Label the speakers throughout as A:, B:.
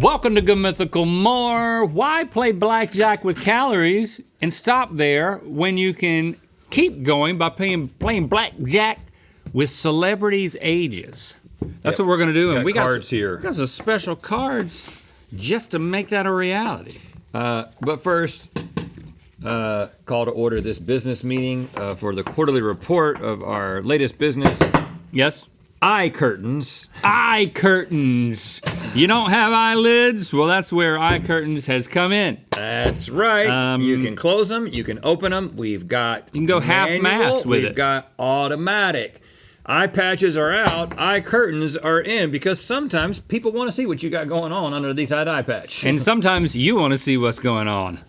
A: Welcome to Good Mythical More. Why play blackjack with calories and stop there when you can keep going by playing blackjack with celebrities' ages? That's what we're gonna do, and we got
B: cards here.
A: We got some special cards just to make that a reality.
B: But first, call to order this business meeting for the quarterly report of our latest business.
A: Yes?
B: Eye curtains.
A: Eye curtains. You don't have eyelids? Well, that's where eye curtains has come in.
B: That's right. You can close them, you can open them. We've got
A: You can go half-mast with it.
B: We've got automatic. Eye patches are out, eye curtains are in, because sometimes people want to see what you got going on underneath that eye patch.
A: And sometimes you want to see what's going on.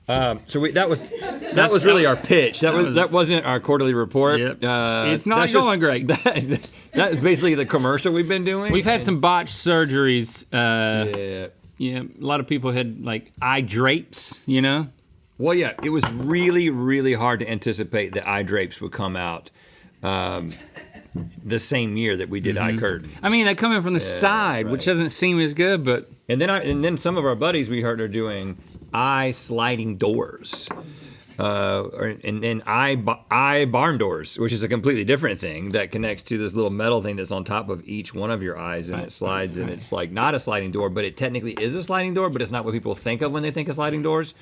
B: That was really our pitch. That wasn't our quarterly report.
A: Yep. It's not going great.
B: That's basically the commercial we've been doing.
A: We've had some botched surgeries.
B: Yeah.
A: Yeah, a lot of people had like eye drapes, you know?
B: Well, yeah, it was really, really hard to anticipate that eye drapes would come out the same year that we did eye curtains.
A: I mean, they come in from the side, which doesn't seem as good, but.
B: And then some of our buddies we heard are doing eye sliding doors. And then eye barn doors, which is a completely different thing that connects to this little metal thing that's on top of each one of your eyes, and it slides, and it's like not a sliding door, but it technically is a sliding door, but it's not what people think of when they think of sliding doors.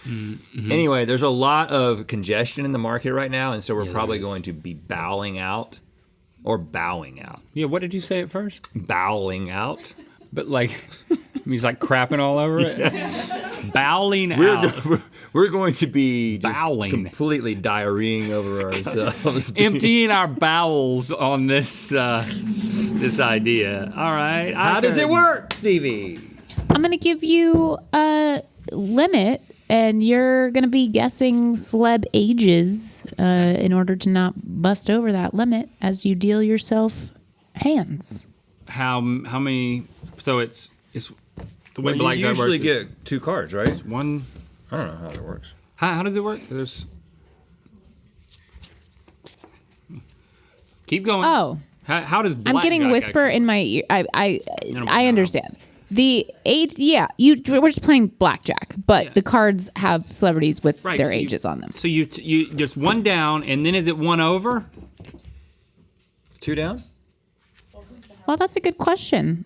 B: Anyway, there's a lot of congestion in the market right now, and so we're probably going to be bowing out.
A: Yeah, what did you say at first?
B: Bowling out.
A: But like, he's like crapping all over it. Yeah. Bowling out.
B: We're going to be just
A: Bowling.
B: completely diarrheaing over ourselves.
A: Emptying our bowels on this this idea. All right.
B: How does it work, Stevie?
C: I'm gonna give you a limit, and you're gonna be guessing celeb ages in order to not bust over that limit as you deal yourself hands.
A: How many? So it's the way
B: You
A: blackjack works.
B: usually
A: is
B: get 2 cards, right?
A: one.
B: I don't know how it works.
A: How does it work? Keep going.
C: Oh,
A: How does blackjack
C: I'm getting whisper
A: actually
C: in my ear. I
A: No.
C: understand. The age, yeah, we're just playing blackjack, but the cards have celebrities with
A: Right,
C: their
A: so you-
C: ages on them.
A: So you just one down, and then is it one over?
B: 2 down?
C: Well, that's a good question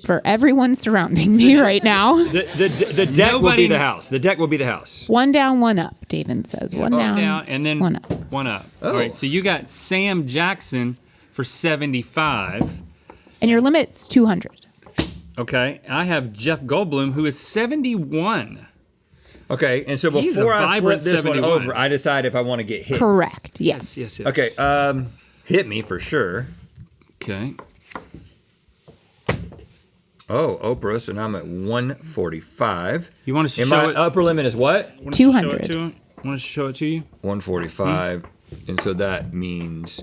C: for everyone surrounding me right now.
B: The deck will
A: Nobody-
B: be the house. The deck will be the house.
C: One down, one up, David says. One down,
A: and then
C: one up.
A: One up.
B: Oh.
A: All right, so you got Sam Jackson for 75.
C: And your limit's 200.
A: Okay, I have Jeff Goldblum, who is 71.
B: Okay, and so
A: He's a
B: before I flip
A: vibrant
B: this one
A: 71.
B: over, I decide if I want to get hit.
C: Correct, yes.
A: Yes.
B: Okay, hit me for sure.
A: Okay.
B: Oh, Oprah, so now I'm at 145.
A: You want to
B: And
A: show
B: my
A: it?
B: upper limit is what?
A: Want us to show it
C: 200.
A: to him? Want us to show it to you?
B: 145. And so that means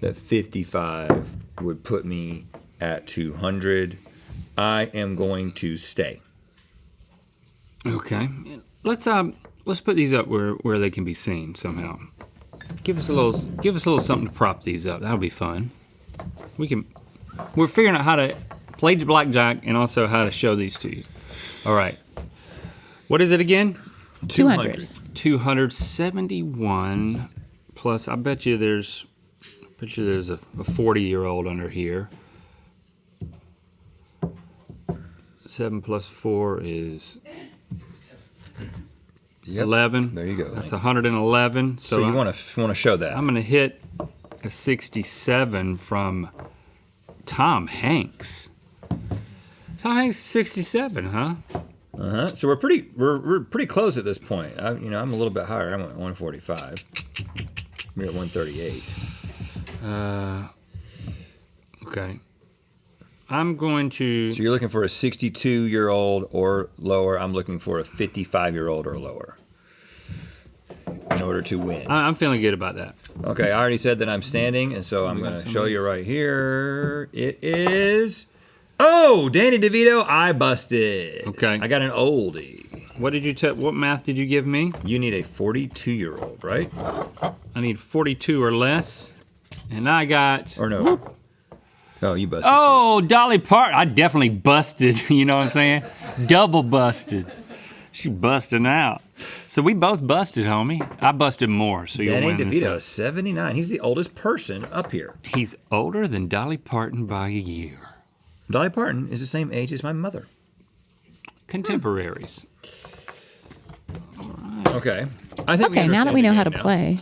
B: that 55 would put me at 200. I am going to stay.
A: Okay. Let's put these up where they can be seen somehow. Give us a little something to prop these up. That'll be fun. We're figuring out how to play blackjack and also how to show these to you. All right. What is it again?
C: 200.
A: 271 plus. I bet you there's a 40-year-old under here. 7 plus 4 is 11.
B: There you go.
A: That's 111.
B: So you want to show that?
A: I'm gonna hit a 67 from Tom Hanks. Tom Hanks 67, huh?
B: Uh-huh. So we're pretty close at this point. I'm a little bit higher. I'm at 145. We're at 138.
A: Okay. I'm going to.
B: So you're looking for a 62-year-old or lower. I'm looking for a 55-year-old or lower in order to win.
A: I'm feeling good about that.
B: Okay, I already said that I'm standing, and so I'm going to show you right here. It is. Oh, Danny DeVito, I busted.
A: Okay.
B: I got an oldie.
A: What did you what math did you give me?
B: You need a 42-year-old, right?
A: I need 42 or less. And I got.
B: Or no. Oh, you busted.
A: Oh, Dolly Parton. I definitely busted. You know what I'm saying? Double busted. She busting out. So we both busted, homie. I busted more, so you're
B: Danny
A: winning.
B: DeVito is 79. He's the oldest person up here.
A: He's older than Dolly Parton by a year.
B: Dolly Parton is the same age as my mother.
A: Contemporaries.
B: Okay. I think
C: Okay, now that we know how to play.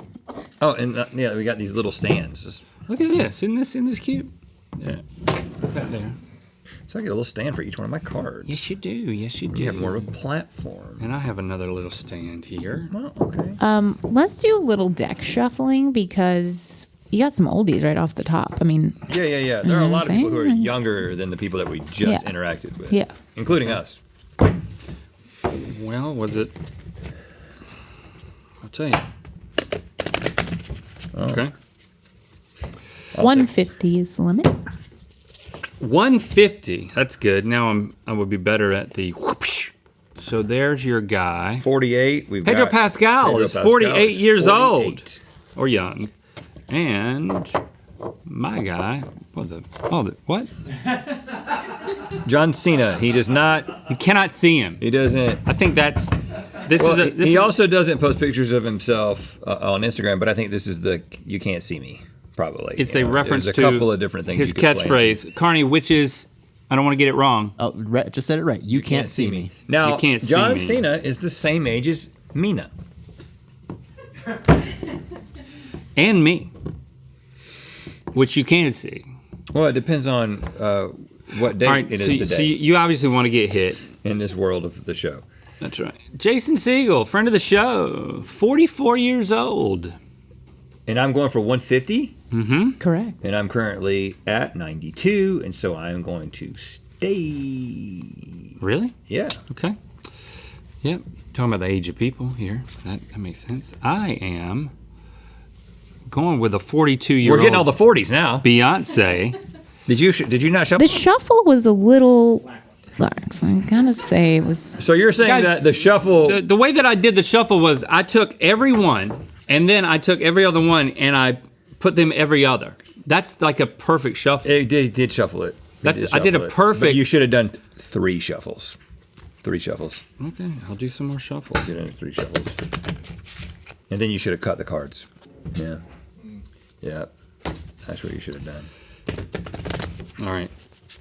B: Oh, and yeah, we got these little stands.
A: Look at this. Isn't this cute? Yeah. Put that there.
B: So I get a little stand for each one of my cards.
A: Yes, you do. Yes, you do.
B: You have more of a platform.
A: And I have another little stand here.
B: Oh, okay.
C: Let's do a little deck shuffling because you got some oldies right off the top. I mean,
B: Yeah. There are a lot of people who are
C: Same.
B: younger than the people that we just
C: Yeah.
B: interacted with.
C: Yeah.
B: Including us.
A: Well, was it? I'll tell you. Okay.
C: 150 is the limit.
A: 150. That's good. Now I would be better at the whoopsh. So there's your guy.
B: 48. We've
A: Pedro
B: got
A: Pascal
B: Pedro
A: is
B: Pascal
A: 48
B: is
A: years
B: 48.
A: old or young. And my guy, what?
B: John Cena. He does not.
A: You cannot see him.
B: He doesn't.
A: I think that's this
B: Well,
A: is a this
B: he
A: is,
B: also doesn't post pictures of himself on Instagram, but I think this is the you can't see me. Probably.
A: it's
B: You
A: a
B: know,
A: reference
B: there's
A: to
B: a couple of different things.
A: his
B: you could play into.
A: catchphrase, Carney, which is I don't want to get it wrong.
D: Oh, just said it right. You can't see me.
B: Now,
A: You can't see
B: John
A: me.
B: Cena is the same age as Mina.
A: And me. Which you can see.
B: Well, it depends on what date
A: All right,
B: it is
A: so,
B: today
A: so you obviously want to get hit.
B: in this world of the show.
A: That's right. Jason Siegel, friend of the show, 44 years old.
B: And I'm going for 150,
C: Correct.
B: and I'm currently at 92, and so I'm going to stay.
A: Really?
B: Yeah.
A: Okay. Yep. Talking about the age of people here. That makes sense. I am going with a 42-year-old
B: We're getting all the 40s now.
A: Beyonce.
B: Did you not shuffle?
C: The shuffle was a little lax. I gotta say it was.
B: So you're saying
A: Guys,
B: that the shuffle.
A: The way that I did the shuffle was I took every one, and then I took every other one, and I put them every other. That's like a perfect shuffle.
B: It did shuffle it.
A: I did a perfect.
B: But you should have done 3 shuffles. 3 shuffles.
A: Okay, I'll do some more shuffles.
B: You did 3 shuffles. And then you should have cut the cards. Yeah. Yeah. That's what you should have done.
A: All right,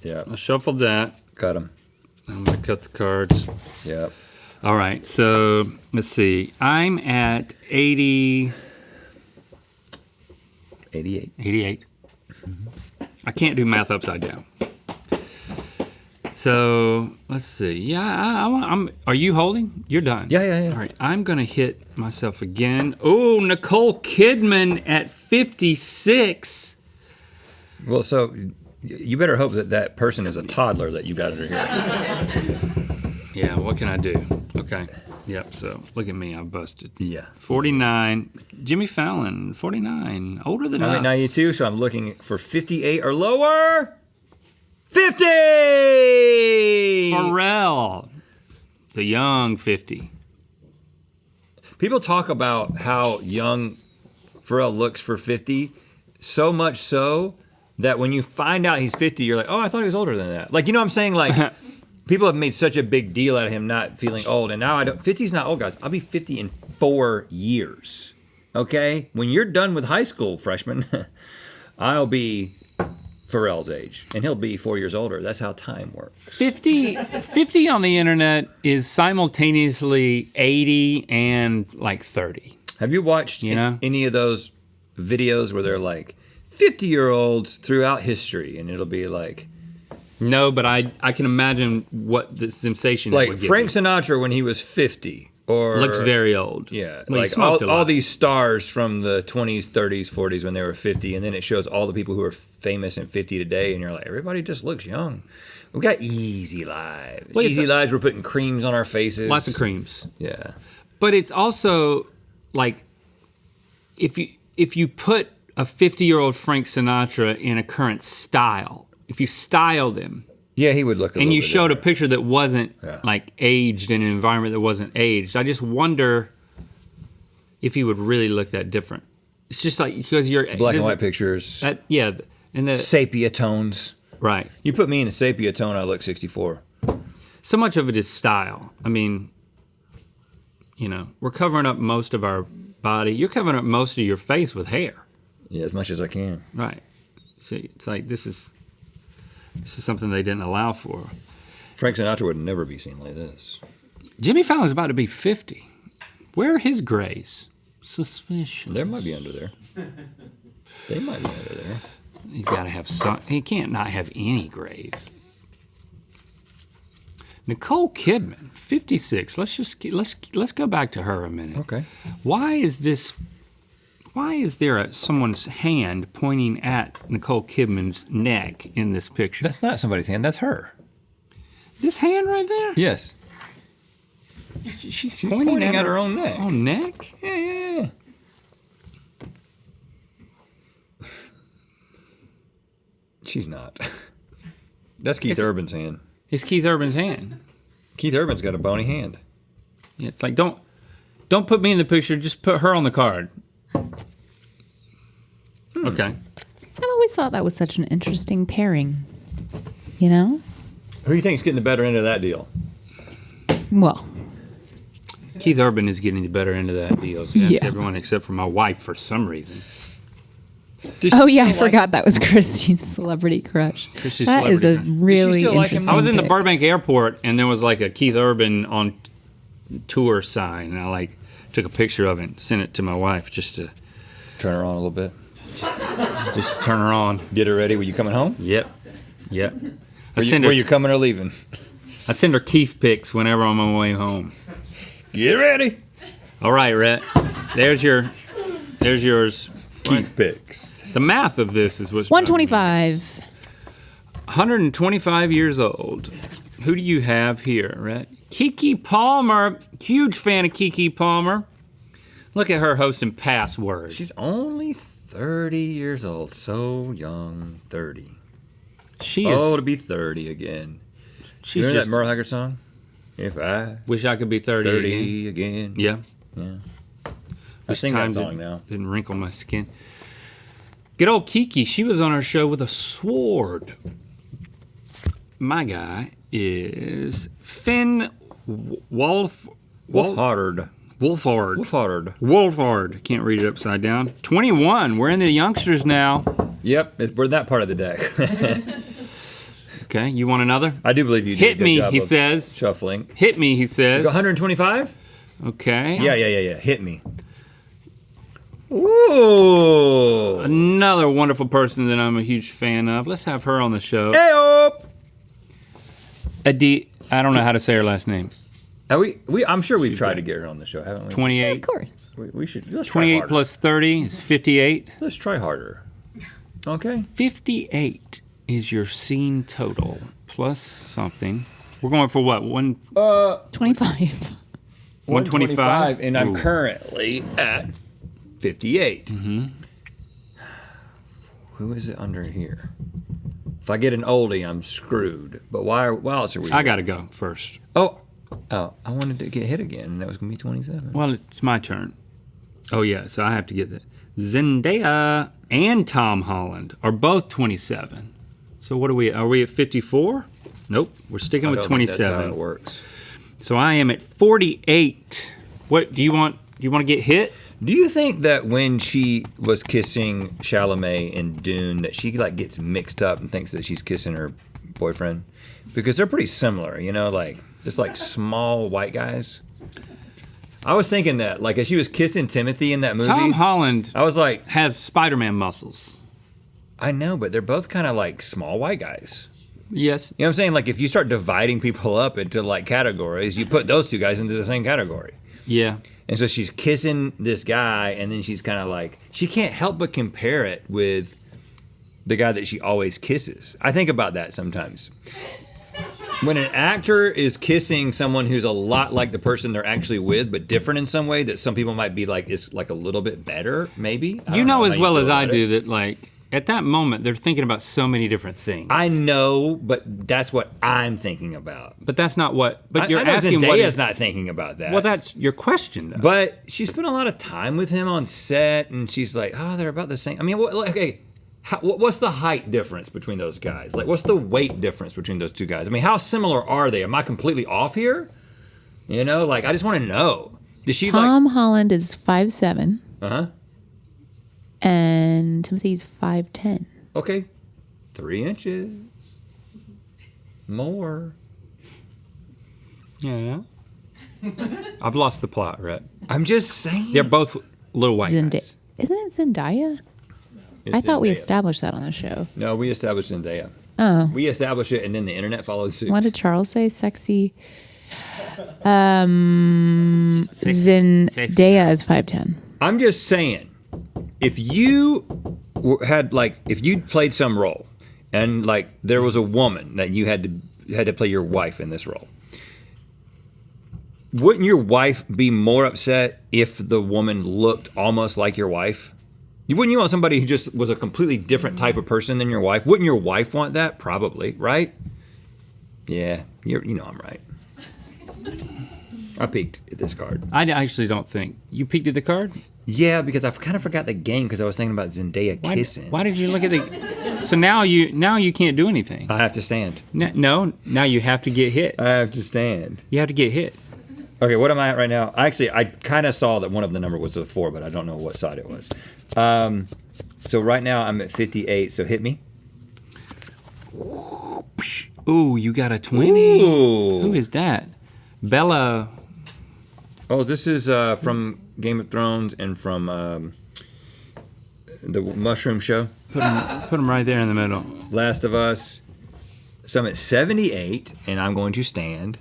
B: Yeah.
A: I shuffled that.
B: Cut them.
A: I'm gonna cut the cards.
B: Yeah.
A: All right, so let's see. I'm at 80,
B: 88.
A: 88. I can't do math upside down. So let's see. Yeah, I'm. Are you holding? You're done.
B: Yeah.
A: All right, I'm gonna hit myself again. Oh, Nicole Kidman at 56.
B: Well, so you better hope that that person is a toddler that you got under here.
A: Yeah, what can I do? Okay. Yep. So look at me. I busted.
B: Yeah.
A: 49. Jimmy Fallon, 49. Older than
B: I'm
A: us.
B: at 92, so I'm looking for 58 or lower. 50!
A: Pharrell. It's a young 50.
B: People talk about how young Pharrell looks for 50, so much so that when you find out he's 50, you're like, oh, I thought he was older than that. Like, you know what I'm saying? Like, people have made such a big deal out of him not feeling old, and now I don't. 50's not old, guys. I'll be 50 in 4 years. Okay? When you're done with high school, freshman, I'll be Pharrell's age, and he'll be 4 years older. That's how time works.
A: 50 on the internet is simultaneously 80 and like 30.
B: Have you watched any of those videos where they're like 50-year-olds throughout history, and it'll be like,
A: No, but I can imagine what the sensation it
B: like
A: would give
B: Frank
A: you.
B: Sinatra when he was 50, or
A: Looks very old.
B: yeah,
A: Well, he
B: like
A: smoked a lot.
B: all these stars from the 20s, 30s, 40s when they were 50, and then it shows all the people who are famous and 50 today, and you're like, everybody just looks young. We got easy lives.
A: Well, it's
B: Easy lives. We're putting creams on our faces.
A: Lots of creams.
B: Yeah.
A: But it's also like if you put a 50-year-old Frank Sinatra in a current style, if you styled him
B: Yeah, he would look.
A: and you showed a
B: different.
A: picture that wasn't
B: Yeah.
A: like aged in an environment that wasn't aged, I just wonder if he would really look that different. It's just like because you're
B: black and white pictures,
A: and the
B: sepia tones.
A: Right.
B: You put me in a sepia tone, I look 64.
A: So much of it is style. I mean, you know, we're covering up most of our body. You're covering up most of your face with hair.
B: Yeah, as much as I can.
A: Right. See, it's like this is something they didn't allow for.
B: Frank Sinatra would never be seen like this.
A: Jimmy Fallon's about to be 50. Where are his grays? Suspicious.
B: They might be under there. They might be under there.
A: He's got to have some. He can't not have any grays. Nicole Kidman, 56. Let's go back to her a minute.
B: Okay.
A: Why is there someone's hand pointing at Nicole Kidman's neck in this picture?
B: That's not somebody's hand, that's her.
A: This hand right there?
B: Yes.
A: She's
B: Pointing at her own neck.
A: Own neck?
B: Yeah. She's not. That's Keith Urban's hand.
A: It's Keith Urban's hand.
B: Keith Urban's got a bony hand.
A: Yeah, it's like don't put me in the picture. Just put her on the card. Okay.
C: I've always thought that was such an interesting pairing. You know?
B: Who do you think's getting the better end of that deal?
C: Well,
A: Keith Urban is getting the better end of that deal. Yes,
C: Yeah.
A: everyone except for my wife for some reason.
C: oh yeah, I forgot that was Christy's celebrity crush.
A: Christy's
C: That is a
A: celebrity crush.
C: really
B: still like him?
C: interesting.
A: I was in the
C: pick.
A: Burbank airport and there was like a Keith Urban on tour sign, and I took a picture of it and sent it to my wife just to
B: Turn her on a little bit.
A: just turn her on.
B: Get her ready. Were you coming home?
A: Were
B: Were you coming or leaving?
A: I send her Keith pics whenever I'm on my way home.
B: Get ready.
A: All right, Rhett. There's yours.
B: Keith picks.
A: The math of this is what's
C: 125.
A: 125 years old. Who do you have here, Rhett? Keke Palmer. Huge fan of Keke Palmer. Look at her hosting Password.
B: She's only 30 years old. So young. 30.
A: She is.
B: Oh, to be 30 again.
A: She's
B: You hear
A: just.
B: that Merle Haggard song? If I
A: Wish I could be 30 again.
B: 30 again.
A: Yeah.
B: Yeah. I
A: Wish
B: sing that
A: time
B: song now.
A: Didn't wrinkle my skin. Good old Kiki. She was on our show with a sword. My guy is Finn
B: Wolfhard.
A: Wolfhard. Can't read it upside down. 21. We're in the youngsters now.
B: Yep, we're that part of the deck.
A: Okay, you want another?
B: I do believe you did
A: Hit
B: a good
A: me,
B: job
A: he
B: of
A: says.
B: Shuffling.
A: Hit me, he says.
B: Go 125?
A: Okay.
B: Yeah. Hit me. Ooh.
A: Another wonderful person that I'm a huge fan of. Let's have her on the show.
B: Hey-op.
A: I don't know how to say her last name.
B: I'm sure we've tried to get her on the show, haven't we?
A: 28.
C: Of course.
B: We should. Let's try
A: 28
B: harder.
A: plus 30 is 58.
B: Let's try harder. Okay.
A: 58 is your scene total plus something. We're going for what?
C: 25.
A: 125?
B: And I'm
A: Ooh.
B: currently at 58. Mm-hmm. Who is it under here? If I get an oldie, I'm screwed. But why else are we?
A: I got to go first.
B: Oh, I wanted to get hit again, and that was going to be 27.
A: Well, it's my turn. Oh, yeah, so I have to get that. Zendaya and Tom Holland are both 27. So what are we at 54? Nope, we're sticking with
B: I don't think
A: 27.
B: That's how it works.
A: So I am at 48. What do you want? Do you want to get hit?
B: Do you think that when she was kissing Chalamet in Dune, that she gets mixed up and thinks that she's kissing her boyfriend? Because they're pretty similar, just small white guys. I was thinking that, as she was kissing Timothy in that movie.
A: Tom Holland
B: I was like,
A: has Spider-Man muscles.
B: I know, but they're both kind of like small white guys.
A: Yes.
B: You know what I'm saying? If you start dividing people up into categories, you put those two guys into the same category.
A: Yeah.
B: And so she's kissing this guy, and then she's kind of she can't help but compare it with the guy that she always kisses. I think about that sometimes. When an actor is kissing someone who's a lot like the person they're actually with, but different in some way, that some people might be is a little bit better, maybe. I
A: You
B: don't
A: know
B: how
A: as well
B: feel
A: as I
B: about
A: do
B: it.
A: that, at that moment, they're thinking about so many different things.
B: I know, but that's what I'm thinking about.
A: But that's not what. But you're
B: I know
A: asking what.
B: Zendaya's not thinking about that.
A: Well, that's your question, though.
B: But she spent a lot of time with him on set, and she's like, oh, they're about the same. I mean, okay, what's the height difference between those guys? Like, what's the weight difference between those two guys? I mean, how similar are they? Am I completely off here? You know, like, I just want to know. Does she
C: Tom Holland is 5'7".
B: Uh-huh.
C: And Timothy's 5'10".
B: Okay. 3 inches. More.
A: Yeah. I've lost the plot, right?
B: I'm just saying.
A: They're both little white guys.
C: Isn't it Zendaya?
B: It's
C: I thought we
B: Zendaya.
C: established that on the show.
B: No, we established Zendaya.
C: Oh.
B: We established it, and then the internet followed suit.
C: What did Charles say? Sexy.
A: Sexy.
C: Zendaya is 5'10".
B: I'm just saying, if you if you played some role, and like there was a woman that you had to play your wife in this role, wouldn't your wife be more upset if the woman looked almost like your wife? Wouldn't you want somebody who just was a completely different type of person than your wife? Wouldn't your wife want that? Probably, right? Yeah, you know I'm right. I peeked at this card.
A: I actually don't think. You peeked at the card?
B: Yeah, because I kind of forgot the game because I was thinking about Zendaya kissing.
A: Why did you look at the... So now you can't do anything.
B: I have to stand.
A: No, now you have to get hit.
B: I have to stand.
A: You have to get hit.
B: Okay, what am I at right now? Actually, I kind of saw that one of the number was a 4, but I don't know what side it was. So right now I'm at 58, so hit me.
A: Ooh, you got a 20?
B: Ooh.
A: Who is that? Bella...
B: Oh, this is from Game of Thrones and from the Mushroom Show.
A: Put him right there in the middle.
B: Last of Us. So I'm at 78, and I'm going to stand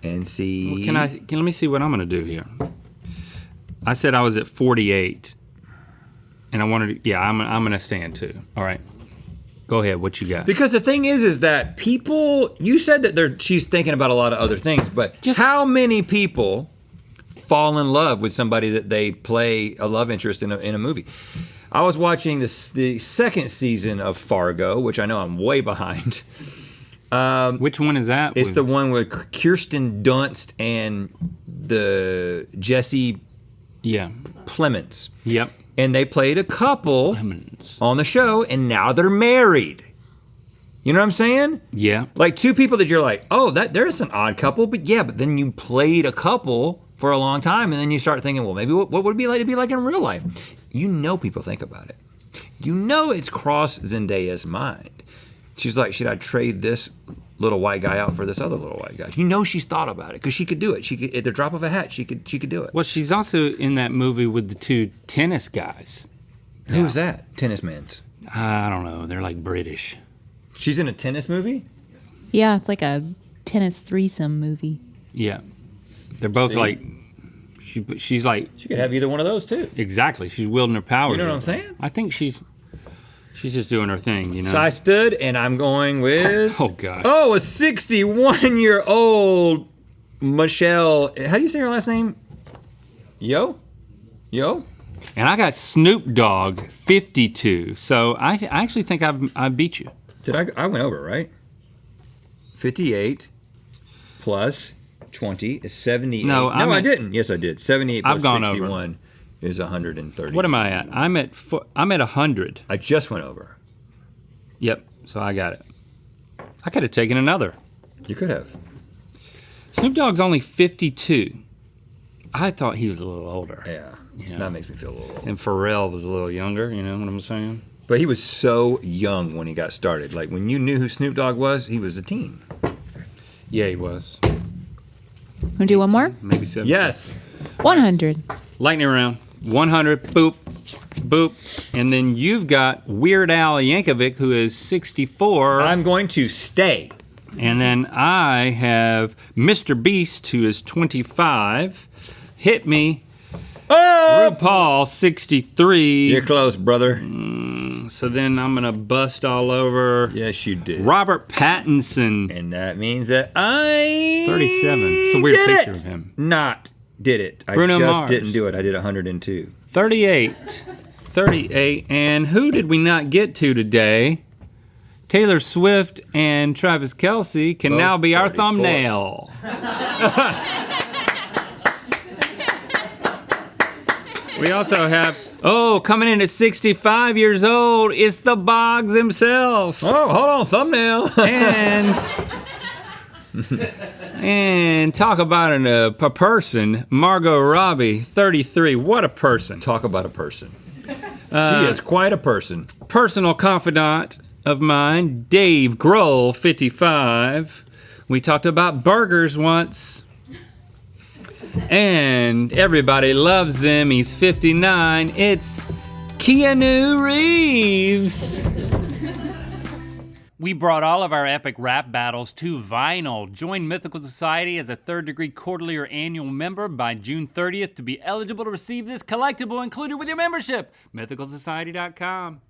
B: and see.
A: Well, let me see what I'm going to do here. I said I was at 48, and I wanted to, I'm going to stand too. All right. Go ahead. What you got?
B: Because the thing is that people, you said that she's thinking about a lot of other things, but how many people fall in love with somebody that they play a love interest in a movie? I was watching the second season of Fargo, which I know I'm way behind.
A: Which one is that?
B: It's the one with Kirsten Dunst and the Jesse Plemons.
A: Yep.
B: And they played a couple on the show, and now they're married. You know what I'm saying?
A: Yeah.
B: Like two people that you're like, oh, there's an odd couple, but then you played a couple for a long time, and then you start thinking, well, maybe what would it be like to be like in real life? You know people think about it. You know it's crossed Zendaya's mind. She's like, should I trade this little white guy out for this other little white guy? You know she's thought about it because she could do it. She could, at the drop of a hat, she could do it.
A: Well, she's also in that movie with the two tennis guys.
B: Who's that? Tennis man's.
A: I don't know. They're like British.
B: She's in a tennis movie?
C: Yeah, it's like a tennis threesome movie.
A: Yeah. They're both like, she's like.
B: She could have either one of those too.
A: Exactly. She's wielding her powers.
B: You know what I'm saying?
A: I think she's just doing her thing, you know?
B: So I stood, and I'm going with...
A: Oh, gosh.
B: Oh, a 61-year-old Michelle... How do you say her last name? Yo?
A: And I got Snoop Dogg, 52. So I actually think I beat you.
B: I went over, right? 58 plus 20 is 78.
A: No,
B: I didn't. Yes, I did. 78 plus
A: I've gone
B: 61
A: over.
B: is 130.
A: What am I at? I'm at 100.
B: I just went over.
A: Yep. So I got it. I could have taken another.
B: You could have.
A: Snoop Dogg's only 52. I thought he was a little older.
B: Yeah.
A: You know?
B: That makes me feel a little old.
A: And Pharrell was a little younger, you know what I'm saying?
B: But he was so young when he got started. Like, when you knew who Snoop Dogg was, he was a teen.
A: Yeah, he was.
C: Want to do one more?
A: Maybe 7.
B: Yes.
C: 100.
A: Lightning round. 100. Boop. Boop. And then you've got Weird Al Yankovic, who is 64.
B: I'm going to stay.
A: And then I have Mr. Beast, who is 25. Hit me.
B: Oh!
A: RuPaul, 63.
B: You're close, brother.
A: So then I'm going to bust all over.
B: Yes, you did.
A: Robert Pattinson,
B: And that means that I
A: 37. It's a weird
B: did
A: picture
B: it.
A: of him.
B: Did it. I
A: Bruno
B: just
A: Mars.
B: didn't do it. I did 102.
A: 38. 38. And who did we not get to today? Taylor Swift and Travis Kelce can
B: Both
A: now be our
B: 34.
A: thumbnail. We also have Oh, coming in at 65 years old, it's the Boggs himself.
B: Oh, hold on, thumbnail.
A: And talk about a person, Margot Robbie, 33. What a person.
B: Talk about a person. She is quite a person.
A: Personal confidant of mine, Dave Grohl, 55. We talked about burgers once. And everybody loves him. He's 59. It's Keanu Reeves. We brought all of our epic rap battles to vinyl. Join Mythical Society as a third-degree quarterly or annual member by June 30th to be eligible to receive this collectible included with your membership. MythicalSociety.com.